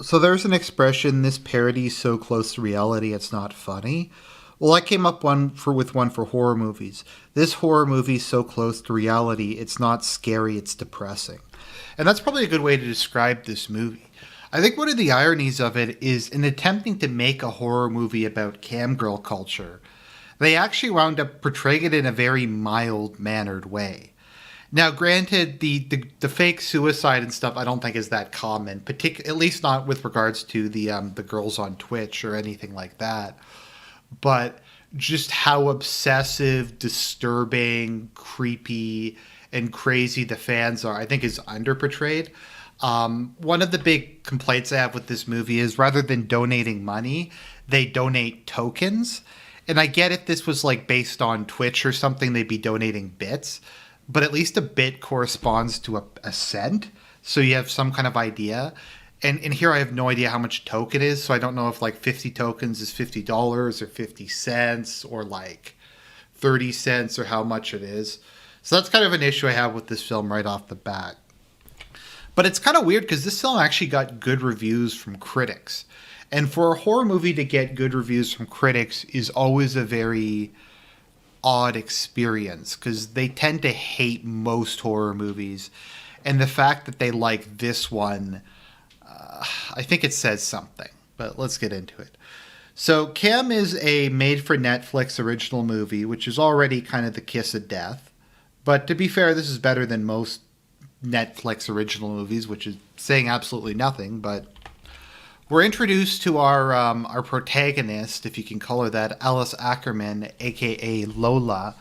So there's an expression, this parody's so close to reality it's not funny. Well, I came up with one for horror movies. This horror movie's so close to reality it's not scary, it's depressing. And that's probably a good way to describe this movie. I think one of the ironies of it is in attempting to make a horror movie about camgirl culture, they actually wound up portraying it in a very mild mannered way. Now, granted, the fake suicide and stuff I don't think is that common, at least not with regards to the girls on Twitch or anything like that. But just how obsessive, disturbing, creepy, and crazy the fans are, I think, is underportrayed. One of the big complaints I have with this movie is rather than donating money, they donate tokens. And I get if this was like based on Twitch or something, they'd be donating bits, but at least a bit corresponds to a cent, so you have some kind of idea. And here I have no idea how much a token is, so I don't know if like 50 tokens is $50 or 50 cents or like 30 cents or how much it is. So that's kind of an issue I have with this film right off the bat. But it's kind of weird because this film actually got good reviews from critics. And for a horror movie to get good reviews from critics is always a very odd experience because they tend to hate most horror movies. And the fact that they like this one, I think it says something. But let's get into it. So Cam is a made-for-Netflix original movie, which is already kind of the kiss of death. But to be fair, this is better than most Netflix original movies, which is saying absolutely nothing. But we're introduced to our protagonist, if you can call her that, Alice Ackerman, aka Lola.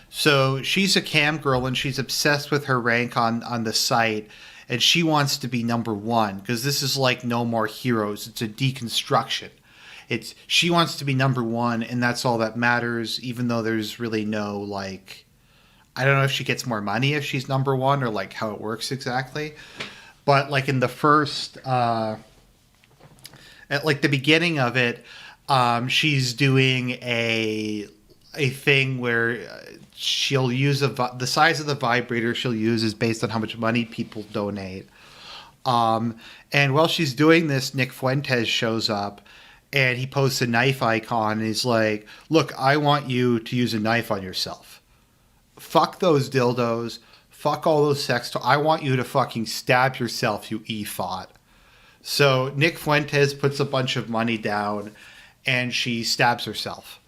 So she's a cam girl and she's obsessed with her rank on the site, and she wants to be number one because this is like No More Heroes. It's a deconstruction. She wants to be number one, and that's all that matters. Even though there's really no like, I don't know if she gets more money if she's number one or like how it works exactly. But like in the first. At like the beginning of it, she's doing a thing where she'll use the size of the vibrator she'll use is based on how much money people donate. And while she's doing this, Nick Fuentes shows up and he posts a knife icon and he's like, "Look, I want you to use a knife on yourself. Fuck those dildos. Fuck all those sex toys. I want you to fucking stab yourself, you e-fot." So Nick Fuentes puts a bunch of money down and she stabs herself.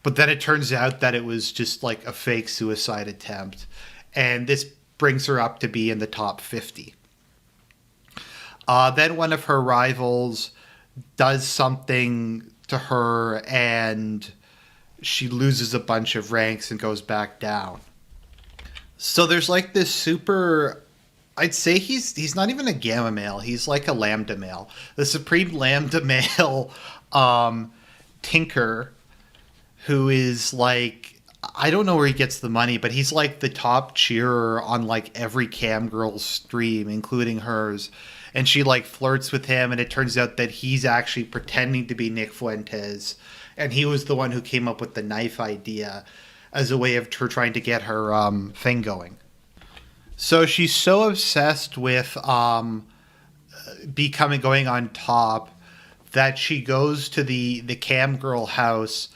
But then it turns out that it was just like a fake suicide attempt. And this brings her up to be in the top 50. Then one of her rivals does something to her and she loses a bunch of ranks and goes back down. So there's like this super... I'd say he's not even a gamma male. He's like a lambda male. The supreme lambda male tinker who is like, I don't know where he gets the money, but he's like the top cheerer on like every cam girl's stream, including hers. And she like flirts with him, and it turns out that he's actually pretending to be Nick Fuentes. And he was the one who came up with the knife idea as a way of her trying to get her thing going. So she's so obsessed with going on top that she goes to the cam girl house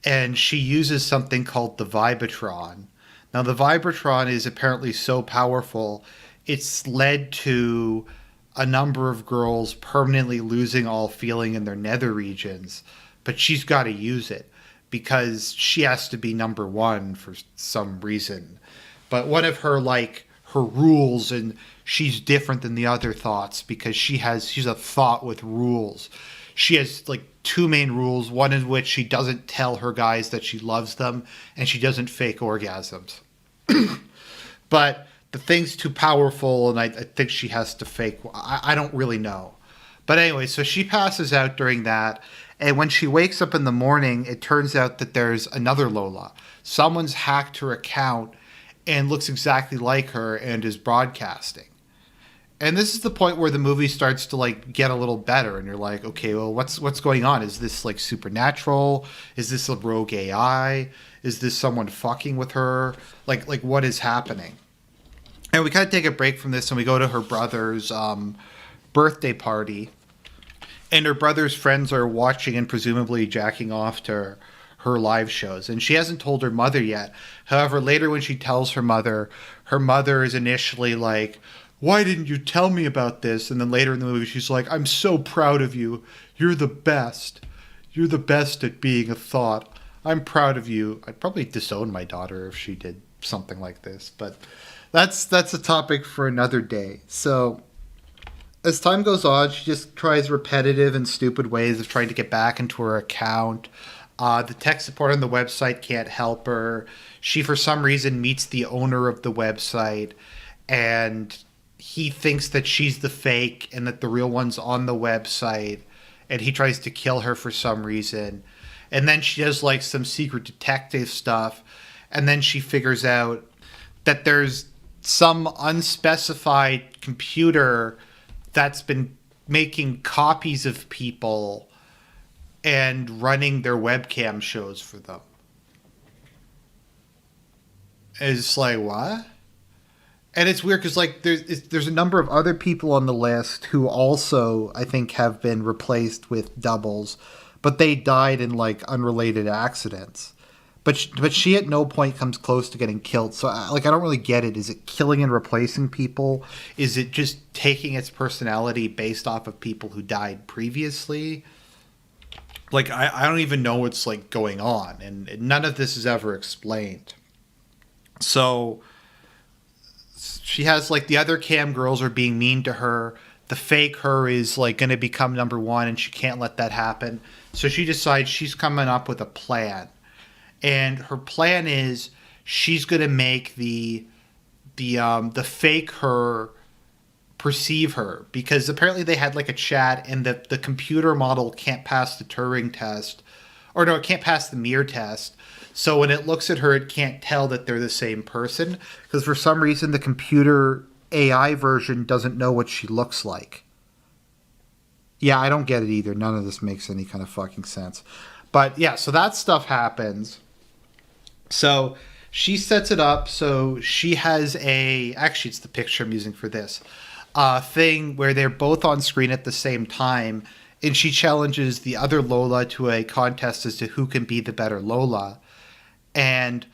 and she uses something called the Vibratron. Now the Vibratron is apparently so powerful, it's led to a number of girls permanently losing all feeling in their nether regions, but she's got to use it because she has to be number one for some reason. But one of her her rules, and she's different than the other thoughts because she's a thought with rules. She has like two main rules, one in which she doesn't tell her guys that she loves them, and she doesn't fake orgasms. But the thing's too powerful, and I think she has to fake. I don't really know. But anyway, so she passes out during that, and when she wakes up in the morning, it turns out that there's another Lola. Someone's hacked her account and looks exactly like her and is broadcasting. And this is the point where the movie starts to like get a little better, and you're like, okay, well, what's going on? Is this like supernatural? Is this a rogue AI? Is this someone fucking with her? Like what is happening? And we kind of take a break from this, and we go to her brother's birthday party. And her brother's friends are watching and presumably jacking off to her live shows. And she hasn't told her mother yet. However, later when she tells her mother is initially like, "Why didn't you tell me about this?" And then later in the movie, she's like, "I'm so proud of you. You're the best. You're the best at being a thought. I'm proud of you." I'd probably disown my daughter if she did something like this. But that's a topic for another day. So as time goes on, she just tries repetitive and stupid ways of trying to get back into her account. The tech support on the website can't help her. She, for some reason, meets the owner of the website, and he thinks that she's the fake and that the real one's on the website, and he tries to kill her for some reason. And then she does like some secret detective stuff, and then she figures out that there's some unspecified computer that's been making copies of people and running their webcam shows for them. It's like, what? And it's weird because like there's a number of other people on the list who also I think have been replaced with doubles, but they died in like unrelated accidents. But she at no point comes close to getting killed. So like I don't really get it. Is it killing and replacing people? Is it just taking its personality based off of people who died previously? Like I don't even know what's like going on, and none of this is ever explained. So she has like the other cam girls are being mean to her. The fake her is like going to become number one, and she can't let that happen. So she decides she's coming up with a plan. And her plan is she's going to make the fake her perceive her, because apparently they had like a chat, and the computer model can't pass the Turing test, or no, it can't pass the mirror test. So when it looks at her, it can't tell that they're the same person, because for some reason the computer AI version doesn't know what she looks like. Yeah, I don't get it either. None of this makes any kind of fucking sense. But yeah, so that stuff happens. So she sets it up. So she has actually, it's the picture I'm using for this thing where they're both on screen at the same time. And she challenges the other Lola to a contest as to who can be the better Lola. And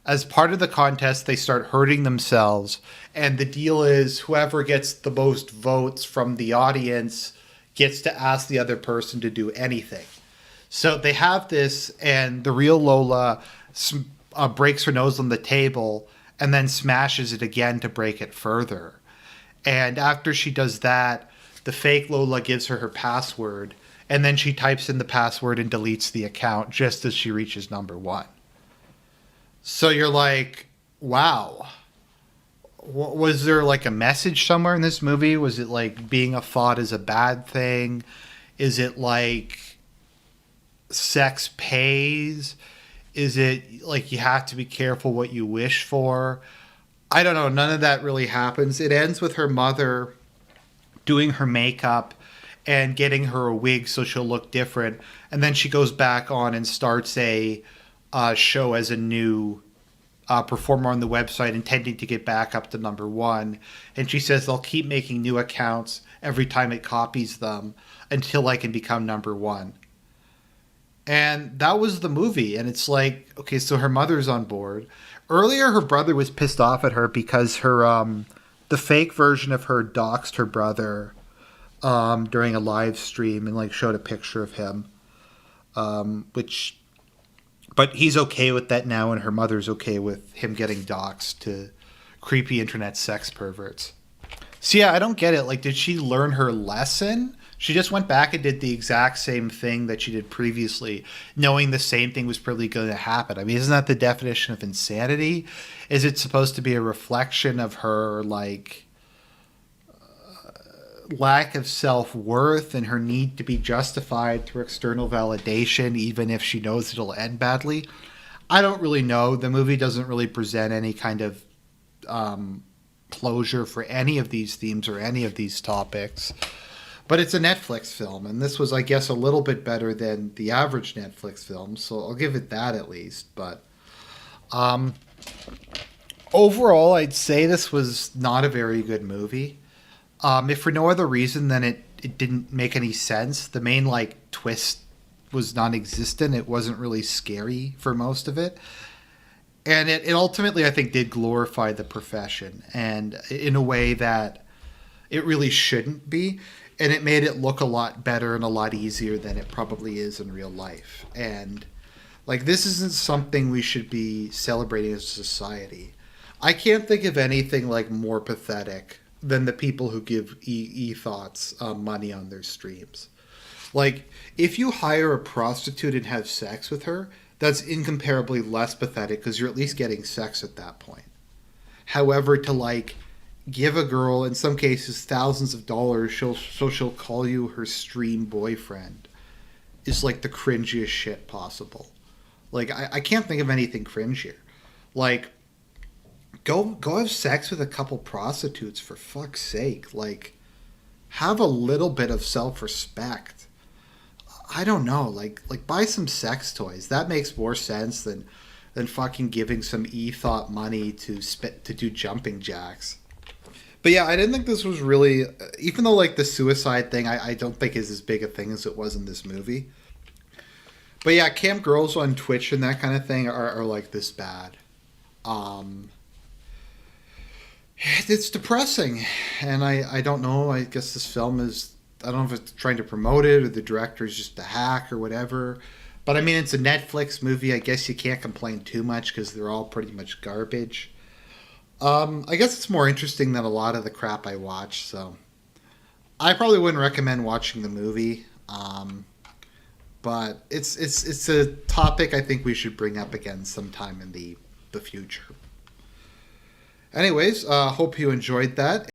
as part of the contest, they start hurting themselves. And the deal is whoever gets the most votes from the audience gets to ask the other person to do anything. So they have this, and the real Lola breaks her nose on the table and then smashes it again to break it further. And after she does that, the fake Lola gives her password, and then she types in the password and deletes the account just as she reaches number one. So you're like, wow. Was there like a message somewhere in this movie? Was it like being a thought is a bad thing? Is it like sex pays? Is it like you have to be careful what you wish for? I don't know. None of that really happens. It ends with her mother doing her makeup and getting her a wig so she'll look different. And then she goes back on and starts a show as a new performer on the website, intending to get back up to number one. And she says they'll keep making new accounts every time it copies them until I can become number one. And that was the movie. And it's like, okay, so her mother's on board. Earlier, her brother was pissed off at her because the fake version of her doxed her brother during a live stream and like showed a picture of him, but he's okay with that now, and her mother's okay with him getting doxed to creepy internet sex perverts. So yeah, I don't get it. Like, did she learn her lesson? She just went back and did the exact same thing that she did previously, knowing the same thing was probably going to happen. I mean, isn't that the definition of insanity? Is it supposed to be a reflection of her, like, lack of self-worth and her need to be justified through external validation, even if she knows it'll end badly? I don't really know. The movie doesn't really present any kind of closure for any of these themes or any of these topics. But it's a Netflix film, and this was, I guess, a little bit better than the average Netflix film, so I'll give it that at least. But overall, I'd say this was not a very good movie. If for no other reason than it didn't make any sense. The main like twist was non-existent. It wasn't really scary for most of it. And it ultimately, I think, did glorify the profession, and in a way that it really shouldn't be. And it made it look a lot better and a lot easier than it probably is in real life. And like, this isn't something we should be celebrating as a society. I can't think of anything like more pathetic than the people who give e-thoughts money on their streams. Like, if you hire a prostitute and have sex with her, that's incomparably less pathetic because you're at least getting sex at that point. However, to like give a girl, in some cases, thousands of dollars, so she'll call you her stream boyfriend, is like the cringiest shit possible. Like, I can't think of anything cringier. Like, go have sex with a couple prostitutes for fuck's sake. Like, have a little bit of self-respect. I don't know, like buy some sex toys. That makes more sense than fucking giving some e-thought money to do jumping jacks. But yeah, I didn't think this was really, even though like the suicide thing, I don't think is as big a thing as it was in this movie. But yeah, camp girls on Twitch and that kind of thing are like this bad. It's depressing, and I don't know. I guess this film is, I don't know if it's trying to promote it or the director's just a hack or whatever. But I mean, it's a Netflix movie. I guess you can't complain too much because they're all pretty much garbage. I guess it's more interesting than a lot of the crap I watch. So I probably wouldn't recommend watching the movie. But it's a topic I think we should bring up again sometime in the future. Anyways, hope you enjoyed that.